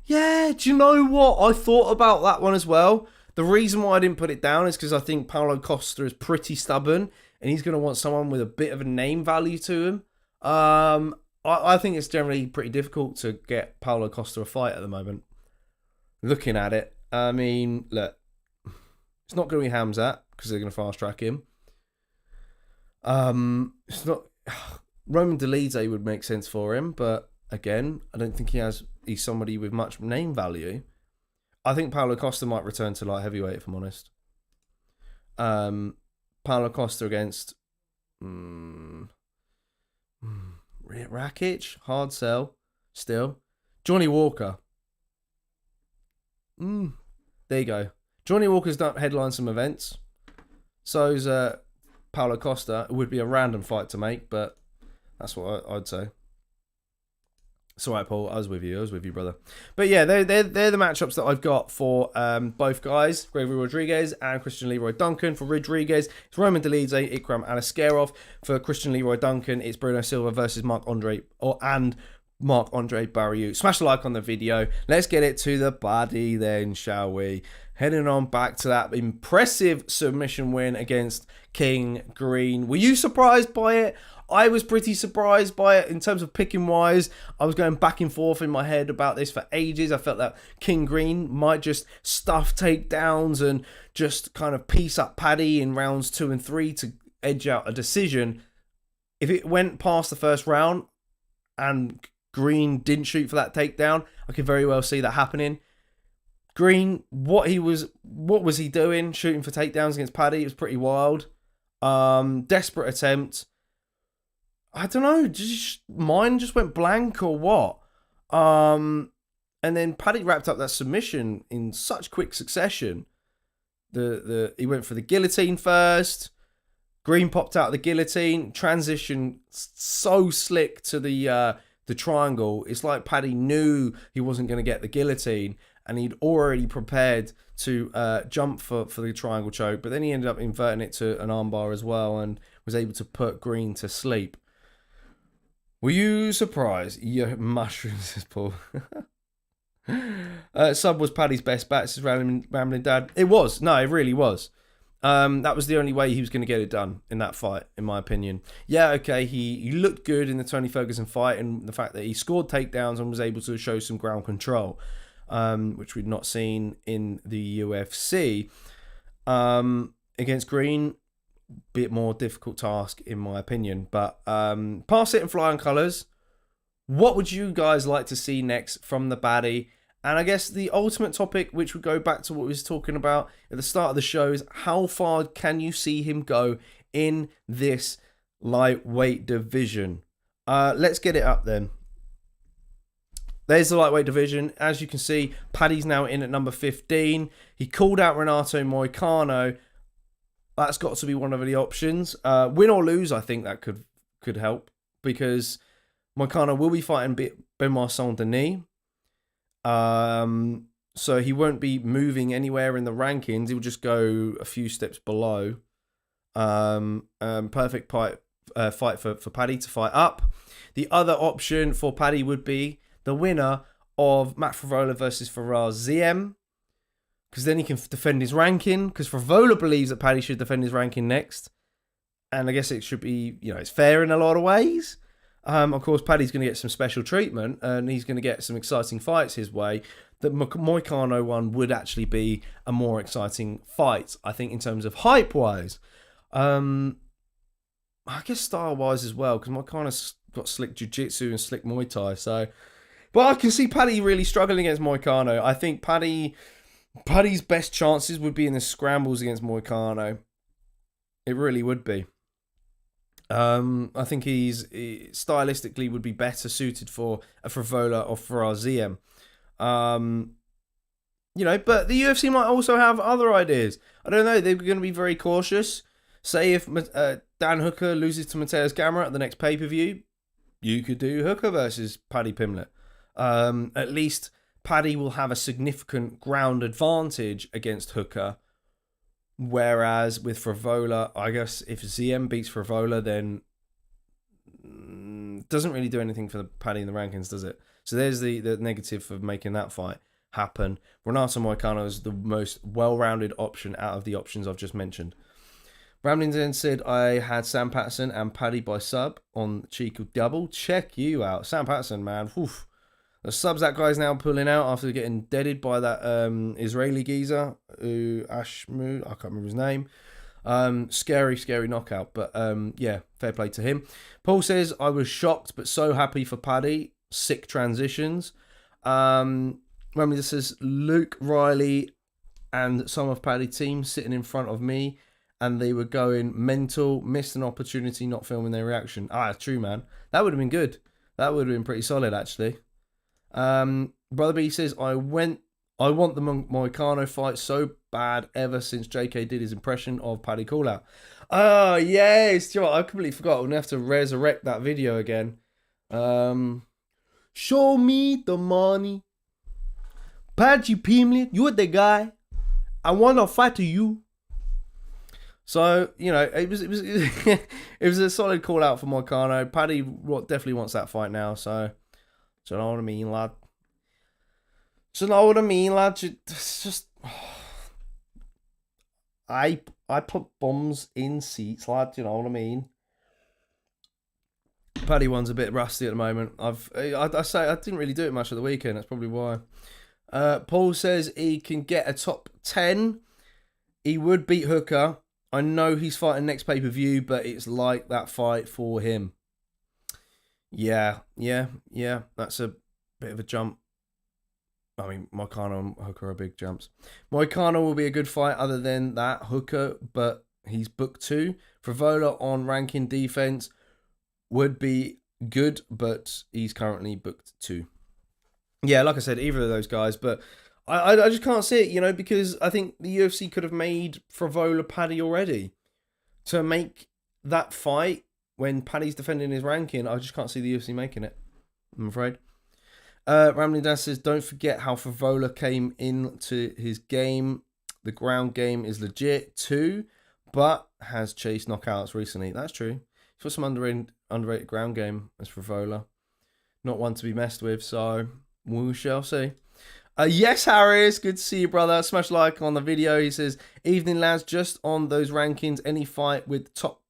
Yeah, do you know what? I thought about that one as well. The reason why I didn't put it down is because I think Paulo Costa is pretty stubborn, and he's going to want someone with a bit of a name value to him. I think it's generally pretty difficult to get Paulo Costa a fight at the moment. Looking at it, I mean, look, it's not going to be Hamzat because they're going to fast track him. It's not... Roman Dolidze would make sense for him, but again, I don't think he's somebody with much name value. I think Paulo Costa might return to light heavyweight, if I'm honest. Paulo Costa against Rakic, hard sell still. Johnny Walker. There you go. Johnny Walker's done headline some events. So's Paulo Costa. It would be a random fight to make, but that's what I'd say. It's all right, Paul. I was with you, brother. But yeah, they're the matchups that I've got for both guys, Gregory Rodriguez and Christian Leroy Duncan. For Rodriguez, it's Roman Dolidze, Ikram Alaskarov. For Christian Leroy Duncan, it's Bruno Silva versus Marc-Andre Barriault. Smash the like on the video. Let's get it to the body then, shall we? Heading on back to that impressive submission win against King Green. Were you surprised by it? I was pretty surprised by it in terms of picking wise. I was going back and forth in my head about this for ages. I felt that King Green might just stuff takedowns and just kind of piece up Paddy in rounds 2 and 3 to edge out a decision. If it went past the first round and Green didn't shoot for that takedown, I could very well see that happening. Green, what was he doing? Shooting for takedowns against Paddy. It was pretty wild. Desperate attempt. I don't know. Mine just went blank or what? And then Paddy wrapped up that submission in such quick succession. He went for the guillotine first. Green popped out of the guillotine. Transition so slick to the triangle. It's like Paddy knew he wasn't going to get the guillotine, and he'd already prepared to jump for the triangle choke. But then he ended up inverting it to an armbar as well, and was able to put Green to sleep. Were you surprised? Yeah, mushrooms, says Paul. Sub was Paddy's best bet, says Rambling Dad. It was. No, it really was. That was the only way he was going to get it done in that fight, in my opinion. Yeah, okay, he looked good in the Tony Ferguson fight, and the fact that he scored takedowns and was able to show some ground control, which we'd not seen in the UFC. Against Green, bit more difficult task, in my opinion. But pass it and fly on colours. What would you guys like to see next from the baddie? And I guess the ultimate topic, which would go back to what we was talking about at the start of the show, is how far can you see him go in this lightweight division? Let's get it up then. There's the lightweight division. As you can see, Paddy's now in at number 15. He called out Renato Moicano. That's got to be one of the options. Win or lose, I think that could help, because Moicano will be fighting Benoit Saint-Denis. So he won't be moving anywhere in the rankings. He'll just go a few steps below. Perfect fight for Paddy to fight up. The other option for Paddy would be the winner of Matt Frevola versus Faraz Ziem, because then he can defend his ranking, because Frevola believes that Paddy should defend his ranking next. And I guess it should be, it's fair in a lot of ways. Of course, Paddy's going to get some special treatment, and he's going to get some exciting fights his way. The Moicano one would actually be a more exciting fight, I think, in terms of hype-wise. I guess style-wise as well, because Moicano's got slick jiu-jitsu and slick Muay Thai. So, but I can see Paddy really struggling against Moicano. I think Paddy's best chances would be in the scrambles against Moicano. It really would be. I think he stylistically would be better suited for a Frevola or Faraz Ziem. But the UFC might also have other ideas. I don't know. They're going to be very cautious. Say if Dan Hooker loses to Mateus Gamera at the next pay-per-view, you could do Hooker versus Paddy Pimblett. At least Paddy will have a significant ground advantage against Hooker. Whereas with Frevola, I guess if Ziem beats Frevola, then doesn't really do anything for the Paddy in the rankings, does it? So there's the negative for making that fight happen. Renato Moicano is the most well-rounded option out of the options I've just mentioned. Ramlin then said, I had Sam Patterson and Paddy by sub on Chico Double. Check you out. Sam Patterson, man. Oof. The subs that guy's now pulling out after getting deaded by that Israeli geezer, Ashmu, I can't remember his name. Scary knockout. But yeah, fair play to him. Paul says, I was shocked but so happy for Paddy. Sick transitions. Ramley says, Luke Riley and some of Paddy's team sitting in front of me and they were going mental, missed an opportunity not filming their reaction. True, man. That would have been good. That would have been pretty solid, actually. Brother B says, I want the Moicano fight so bad ever since JK did his impression of Paddy Callout. Oh, yes. You know what? I completely forgot. I'm going to have to resurrect that video again. Show me the money. Paddy Pimblett, you're the guy. I want to fight to you. So, it was it was a solid call out for Moicano. Paddy definitely wants that fight now, so... Do you know what I mean, lad? It's just... I put bums in seats, lad. Do you know what I mean? Paddy one's a bit rusty at the moment. I didn't really do it much at the weekend. That's probably why. Paul says he can get a top 10. He would beat Hooker. I know he's fighting next pay-per-view, but it's like that fight for him. Yeah. That's a bit of a jump. I mean, Moicano and Hooker are big jumps. Moicano will be a good fight other than that, Hooker, but he's booked 2. Frivola on ranking defense would be good, but he's currently booked 2. Yeah, like I said, either of those guys, but I just can't see it, because I think the UFC could have made Frivola Paddy already. To make that fight when Paddy's defending his ranking, I just can't see the UFC making it, I'm afraid. Ramley Dad says, don't forget how Frivola came into his game. The ground game is legit too, but has chased knockouts recently. That's true. He's got some underrated ground game as Frivola. Not one to be messed with, so we shall see. Yes, Harris, good to see you, brother. Smash like on the video. He says, evening lads, just on those rankings, any fight with top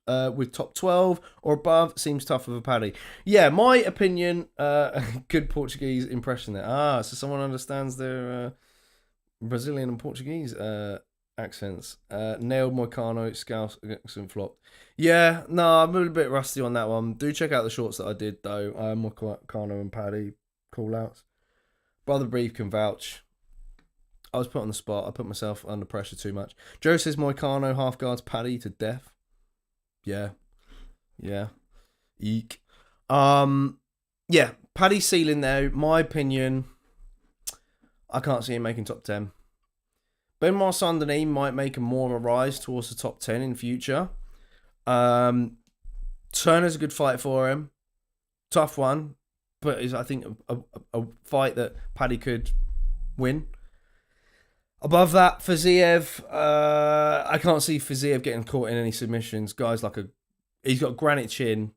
12 or above seems tough for Paddy. Yeah, my opinion, good Portuguese impression there. So someone understands their Brazilian and Portuguese accents. Nailed Moicano, Scouse accent flopped. Yeah, no, I'm a bit rusty on that one. Do check out the shorts that I did, though. Moicano and Paddy call-outs. Brother Brief can vouch. I was put on the spot. I put myself under pressure too much. Joe says Moicano half guards Paddy to death. Yeah. Eek. Yeah, Paddy's ceiling though, my opinion, I can't see him making top 10. Benoit Saint-Denis might make more of a rise towards the top 10 in future. Turner's a good fight for him. Tough one, but is I think a fight that Paddy could win. Above that, Fiziev, I can't see Fiziev getting caught in any submissions. Guy's he's got a granite chin.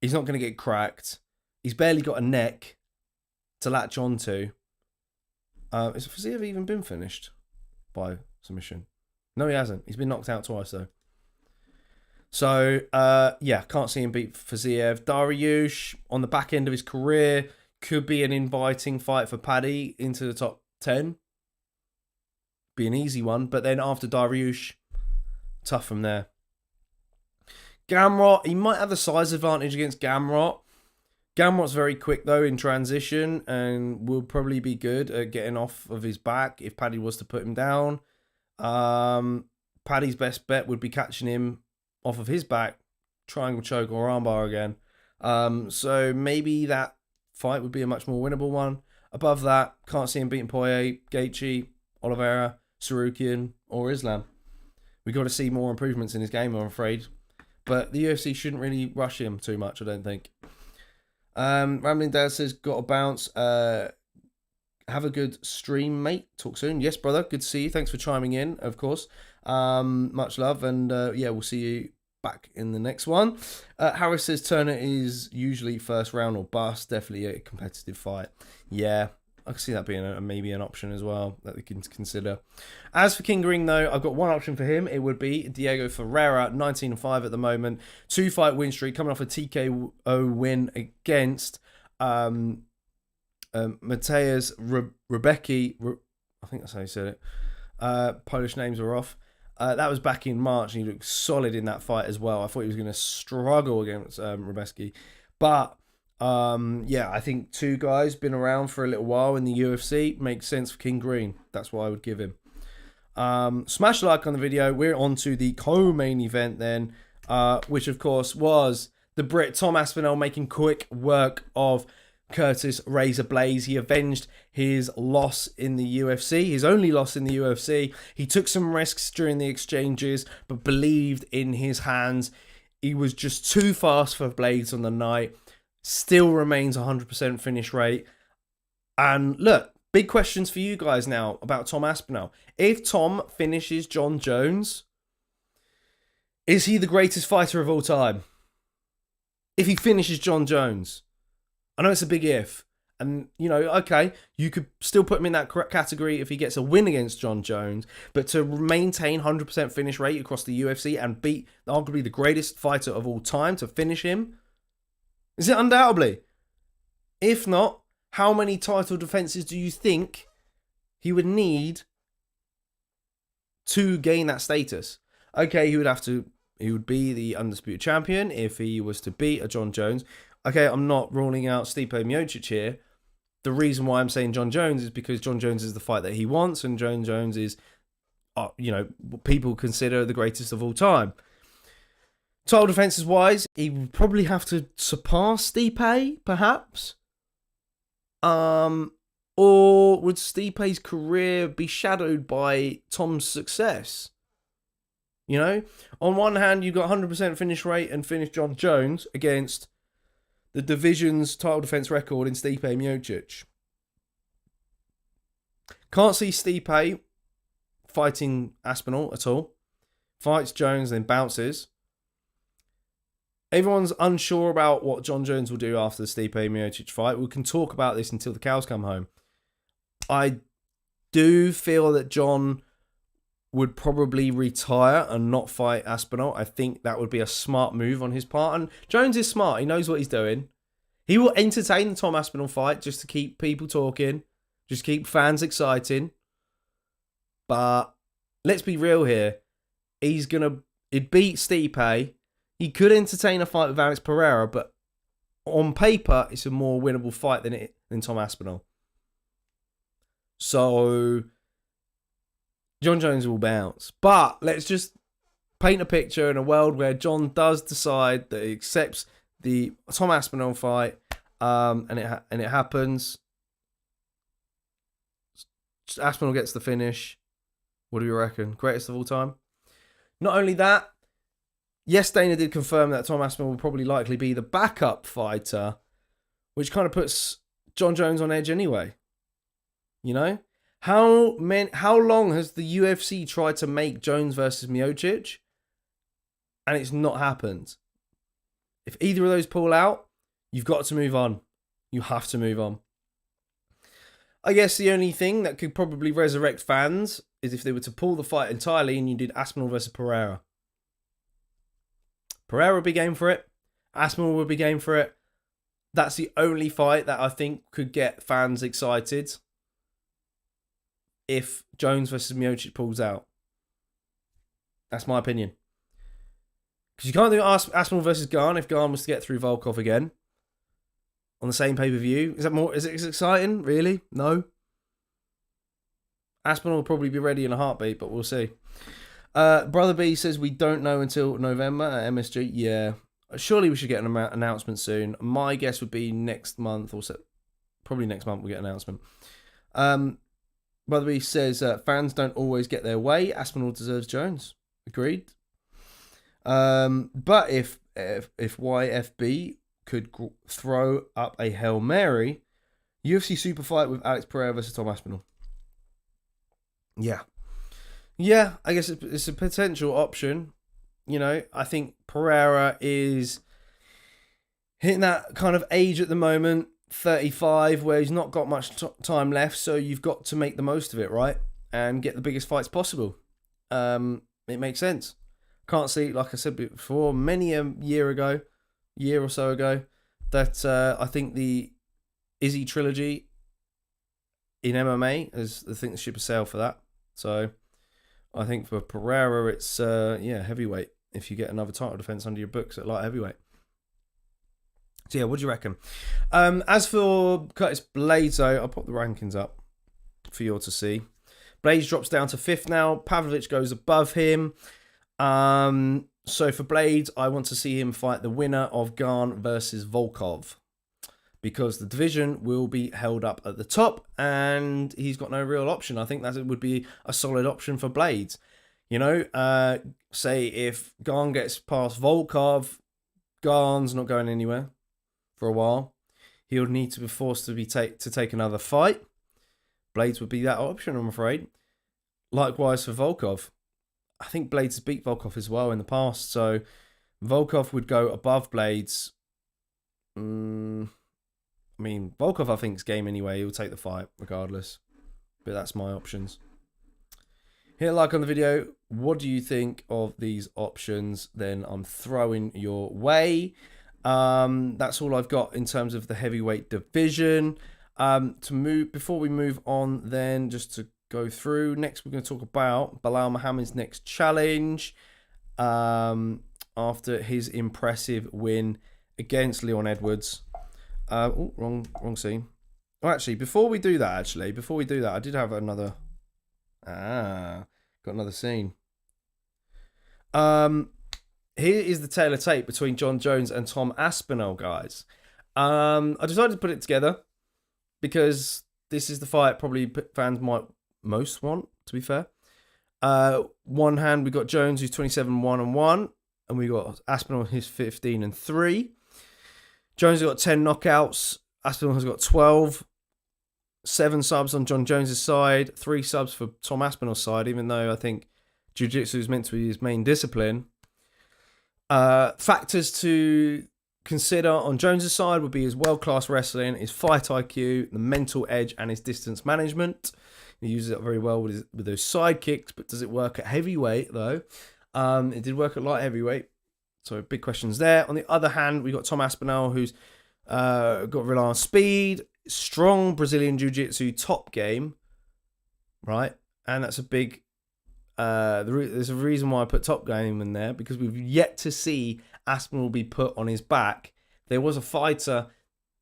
He's not going to get cracked. He's barely got a neck to latch onto. Has Fiziev even been finished by submission? No, he hasn't. He's been knocked out twice, though. So, yeah, can't see him beat Fiziev. Dariush, on the back end of his career, could be an inviting fight for Paddy into the top 10. Be an easy one, but then after Dariush, tough from there. Gamrot, he might have the size advantage against Gamrot. Gamrot's very quick though in transition and will probably be good at getting off of his back if Paddy was to put him down. Paddy's best bet would be catching him off of his back, triangle choke or armbar again. So maybe that fight would be a much more winnable one. Above that, can't see him beating Poirier, Gaethje, Oliveira, Sarukian, or Islam. We've got to see more improvements in his game, I'm afraid. But the UFC shouldn't really rush him too much, I don't think. Rambling Dad says, got to bounce. Have a good stream, mate. Talk soon. Yes, brother. Good to see you. Thanks for chiming in, of course. Much love. And yeah, we'll see you back in the next one. Harris says, Turner is usually first round or bust. Definitely a competitive fight. Yeah. I can see that being maybe an option as well that we can consider. As for King Ring, though, I've got one option for him. It would be Diego Ferreira, 19-5 at the moment. 2-fight win streak, coming off a TKO win against Mateusz Rebecki. I think that's how you said it. Polish names are off. That was back in March, and he looked solid in that fight as well. I thought he was going to struggle against Rebecki. But yeah, I think 2 guys been around for a little while in the UFC. Makes sense for King Green. That's what I would give him. Smash a like on the video. We're on to the co-main event then, which of course was the Brit Tom Aspinall making quick work of Curtis Razor Blaze. He avenged his loss in the UFC, his only loss in the UFC. He took some risks during the exchanges, but believed in his hands. He was just too fast for Blaze on the night. Still remains 100% finish rate. And look, big questions for you guys now about Tom Aspinall. If Tom finishes John Jones, is he the greatest fighter of all time? If he finishes John Jones. I know it's a big if. And, you know, okay, you could still put him in that category if he gets a win against John Jones. But to maintain 100% finish rate across the UFC and beat arguably the greatest fighter of all time to finish him, is it undoubtedly? If not, how many title defenses do you think he would need to gain that status? Okay, he would be the undisputed champion if he was to beat a John Jones. Okay, I'm not ruling out Stipe Miocic here, the reason why I'm saying John Jones is because John Jones is the fight that he wants, and John Jones is, what people consider the greatest of all time. Title defenses wise, he would probably have to surpass Stipe, perhaps. Or would Stipe's career be shadowed by Tom's success? On one hand, you've got 100% finish rate and finish John Jones against the division's title defense record in Stipe Miocic. Can't see Stipe fighting Aspinall at all. Fights Jones, then bounces. Everyone's unsure about what John Jones will do after the Stipe Miocic fight. We can talk about this until the cows come home. I do feel that John would probably retire and not fight Aspinall. I think that would be a smart move on his part. And Jones is smart. He knows what he's doing. He will entertain the Tom Aspinall fight just to keep people talking, just keep fans exciting. But let's be real here. He'd beat Stipe. He could entertain a fight with Alex Pereira, but on paper, it's a more winnable fight than Tom Aspinall. So John Jones will bounce. But let's just paint a picture in a world where John does decide that he accepts the Tom Aspinall fight, and it happens. Aspinall gets the finish. What do you reckon? Greatest of all time? Not only that, yes, Dana did confirm that Tom Aspinall will probably likely be the backup fighter, which kind of puts John Jones on edge anyway. How long has the UFC tried to make Jones versus Miocic, and it's not happened? If either of those pull out, you've got to move on. You have to move on. I guess the only thing that could probably resurrect fans is if they were to pull the fight entirely and you did Aspinall versus Pereira. Pereira would be game for it. Aspinall would be game for it. That's the only fight that I think could get fans excited if Jones versus Miocic pulls out. That's my opinion. Because you can't do Aspinall versus Garn if Garn was to get through Volkov again on the same pay-per-view. Is it exciting? Really? No. Aspinall will probably be ready in a heartbeat, but we'll see. Brother B says we don't know until November at MSG. Yeah. Surely we should get an announcement soon. My guess would be next month, or probably next month we'll get an announcement. Brother B says fans don't always get their way. Aspinall deserves Jones. Agreed. But if YFB could throw up a Hail Mary, UFC super fight with Alex Pereira versus Tom Aspinall. Yeah, I guess it's a potential option. I think Pereira is hitting that kind of age at the moment, 35, where he's not got much time left, so you've got to make the most of it, right? And get the biggest fights possible. It makes sense. Can't see, like I said before, many a year or so ago, that I think the Izzy trilogy in MMA is the thing that ship a sail for that. So I think for Pereira, it's heavyweight. If you get another title defense under your books at light heavyweight. So yeah, what do you reckon? As for Curtis Blades, though, I'll pop the rankings up for you all to see. Blades drops down to 5th now. Pavlovich goes above him. So for Blades, I want to see him fight the winner of Garn versus Volkov, because the division will be held up at the top and he's got no real option. I think that would be a solid option for Blades. Say if Garn gets past Volkov, Garn's not going anywhere for a while. He would need to be forced to take another fight. Blades would be that option, I'm afraid. Likewise for Volkov. I think Blades has beat Volkov as well in the past, so Volkov would go above Blades. Volkov I think is game anyway. He'll take the fight regardless. But that's my options. Hit a like on the video. What do you think of these options? Then I'm throwing your way. That's all I've got in terms of the heavyweight division. Before we move on, then just to go through. Next, we're going to talk about Belal Muhammad's next challenge. After his impressive win against Leon Edwards. Wrong scene. Oh, actually, before we do that, I did have another. Got another scene. Here is the tale of tape between John Jones and Tom Aspinall, guys. I decided to put it together because this is the fight probably fans might most want, to be fair. One hand, we got Jones, who's 27-1-1, and we got Aspinall, who's 15-3. Jones has got 10 knockouts. Aspinall has got 12. 7 subs on John Jones' side, 3 subs for Tom Aspinall's side, even though I think jiu-jitsu is meant to be his main discipline. Factors to consider on Jones' side would be his world-class wrestling, his fight IQ, the mental edge, and his distance management. He uses it very well with those side kicks, but does it work at heavyweight, though? It did work at light heavyweight, so big questions there. On the other hand, we got Tom Aspinall, who's got reliance on speed, strong Brazilian jiu-jitsu top game, right? And that's a big... there's a reason why I put top game in there, because we've yet to see Aspinall be put on his back. There was a fighter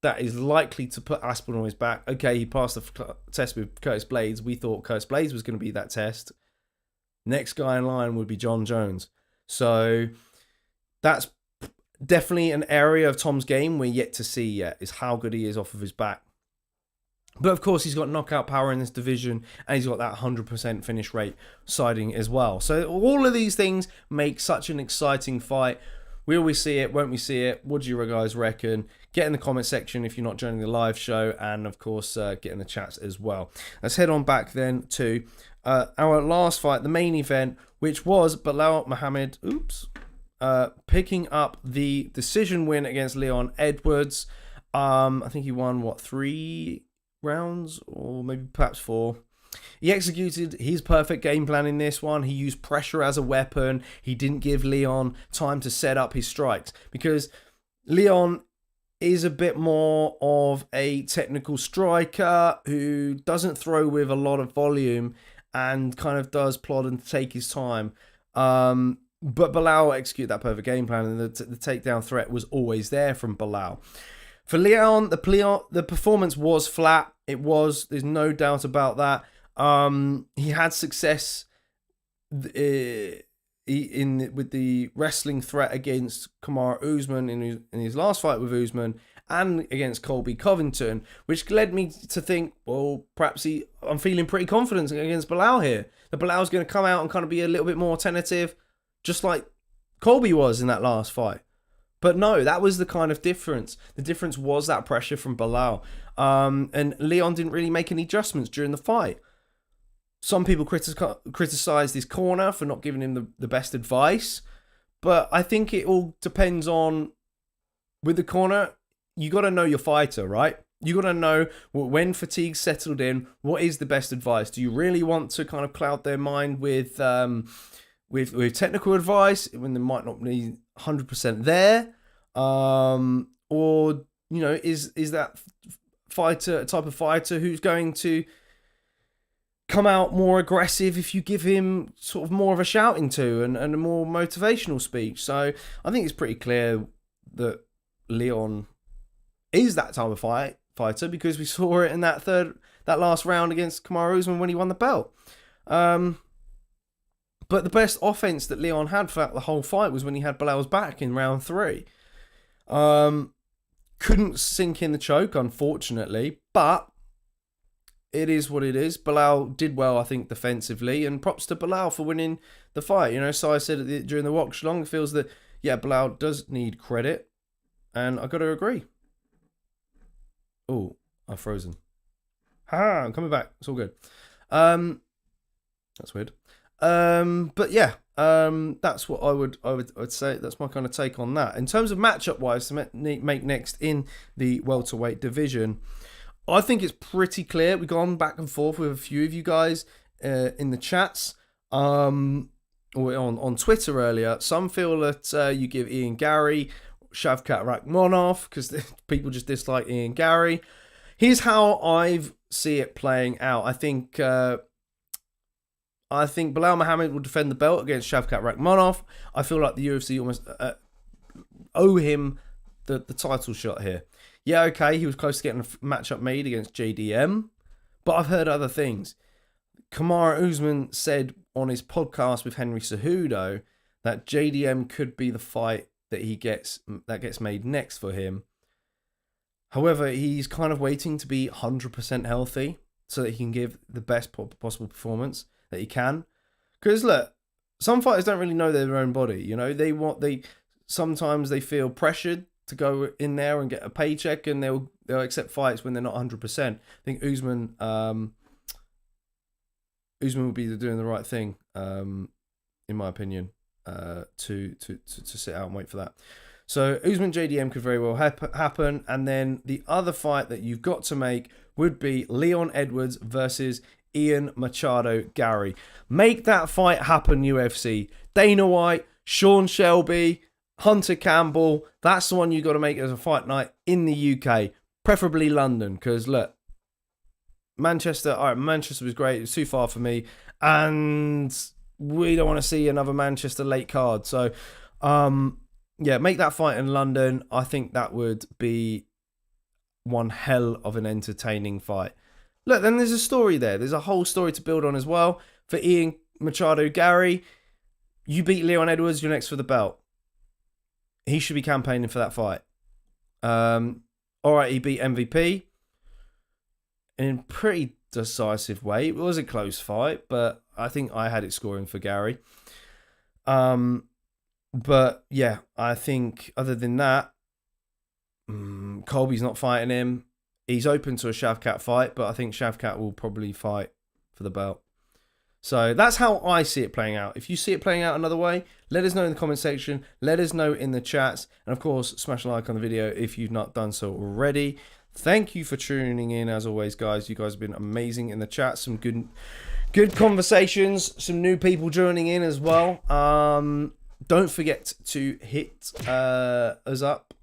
that is likely to put Aspinall on his back. Okay, he passed the test with Curtis Blades. We thought Curtis Blades was going to be that test. Next guy in line would be John Jones. So that's definitely an area of Tom's game we're yet to see yet, is how good he is off of his back. But of course, he's got knockout power in this division, and he's got that 100% finish rate siding as well. So all of these things make such an exciting fight. Will we see it? Won't we see it? What do you guys reckon? Get in the comment section if you're not joining the live show, and of course, get in the chats as well. Let's head on back then to our last fight, the main event, which was Belal Muhammad, picking up the decision win against Leon Edwards. I think he won, 3 rounds, or maybe perhaps 4. He executed his perfect game plan in this one. He used pressure as a weapon. He didn't give Leon time to set up his strikes, because Leon is a bit more of a technical striker who doesn't throw with a lot of volume and kind of does plod and take his time. But Belal executed that perfect game plan, and the takedown threat was always there from Belal. For Leon, the performance was flat. It was. There's no doubt about that. He had success with the wrestling threat against Kamaru Usman in his last fight with Usman, and against Colby Covington, which led me to think, well, perhaps I'm feeling pretty confident against Belal here. That Belal's going to come out and kind of be a little bit more tentative, just like Colby was in that last fight. But no, that was the kind of difference. The difference was that pressure from Belal. And Leon didn't really make any adjustments during the fight. Some people criticised his corner for not giving him the best advice. But I think it all depends on, with the corner, you got to know your fighter, right? You got to know when fatigue's settled in, what is the best advice? Do you really want to kind of cloud their mind with technical advice when they might not be 100% there, or is that fighter a type of fighter who's going to come out more aggressive if you give him sort of more of a shouting to and a more motivational speech? So I think it's pretty clear that Leon is that type of fighter, because we saw it in that last round against Kamaru Usman when he won the belt. But the best offense that Leon had throughout the whole fight was when he had Belal's back in round 3. Couldn't sink in the choke, unfortunately, but it is what it is. Belal did well, I think, defensively, and props to Belal for winning the fight. So I said during the watch long, feels that, yeah, Belal does need credit, and I got to agree. Oh, I've frozen. I'm coming back. It's all good. That's weird. But yeah, that's what I would say. That's my kind of take on that. In terms of matchup wise to make next in the welterweight division, I think it's pretty clear. We've gone back and forth with a few of you guys in the chats, or on Twitter earlier. Some feel that you give Ian Gary Shavkat Rakhmonov because people just dislike Ian Gary. Here's how I see it playing out. I think Belal Muhammad will defend the belt against Shavkat Rakhmonov. I feel like the UFC almost owe him the title shot here. Yeah, okay, he was close to getting a matchup made against JDM, but I've heard other things. Kamaru Usman said on his podcast with Henry Cejudo that JDM could be the fight that gets made next for him. However, he's kind of waiting to be 100% healthy so that he can give the best possible performance that he can. Because look, some fighters don't really know their own body. You know, sometimes they feel pressured to go in there and get a paycheck, and they'll accept fights when they're not 100%. I think Usman would be doing the right thing, in my opinion, to sit out and wait for that. So Usman JDM could very well happen. And then the other fight that you've got to make would be Leon Edwards versus Ian Machado Gary. Make that fight happen, UFC. Dana White, Sean Shelby, Hunter Campbell. That's the one you got to make as a fight night in the UK. Preferably London. Because look, Manchester was great. It was too far for me. And we don't want to see another Manchester late card. So, yeah, make that fight in London. I think that would be one hell of an entertaining fight. Look, then there's a story there. There's a whole story to build on as well. For Ian Machado Gary, you beat Leon Edwards, you're next for the belt. He should be campaigning for that fight. All right, he beat MVP in a pretty decisive way. It was a close fight, but I think I had it scoring for Gary. But yeah, I think other than that, Colby's not fighting him. He's open to a Shavkat fight, but I think Shavkat will probably fight for the belt. So that's how I see it playing out. If you see it playing out another way, let us know in the comment section. Let us know in the chats. And of course, smash a like on the video if you've not done so already. Thank you for tuning in as always, guys. You guys have been amazing in the chat. Some good conversations. Some new people joining in as well. Don't forget to hit us up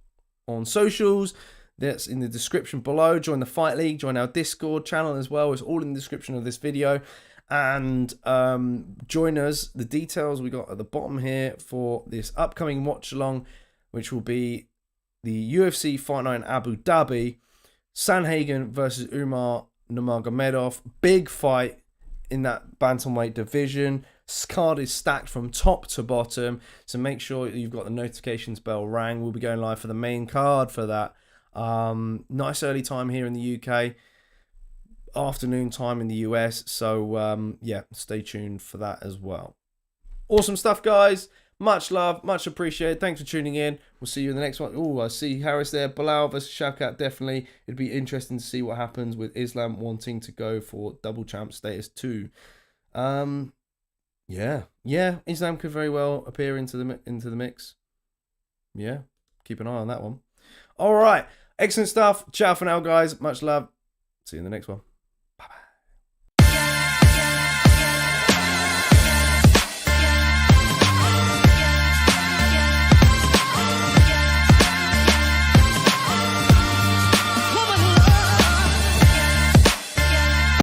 on socials. That's in the description below. Join the Fight League. Join our Discord channel as well. It's all in the description of this video. And join us. The details we got at the bottom here for this upcoming watch along, which will be the UFC Fight Night in Abu Dhabi. Sanhagen versus Umar Nurmagomedov. Big fight in that bantamweight division. Card is stacked from top to bottom, so make sure you've got the notifications bell rang. We'll be going live for the main card for that. Nice early time here in the UK, afternoon time in the US, so yeah, stay tuned for that as well. Awesome stuff, guys. Much love, much appreciated. Thanks for tuning in. We'll see you in the next one. Oh, I see Harris there. Belal versus Shavkat, definitely. It'd be interesting to see what happens with Islam wanting to go for double champ status too. Yeah, Islam could very well appear into the mix. Yeah, keep an eye on that one. All right, excellent stuff. Ciao for now, guys. Much love. See you in the next one.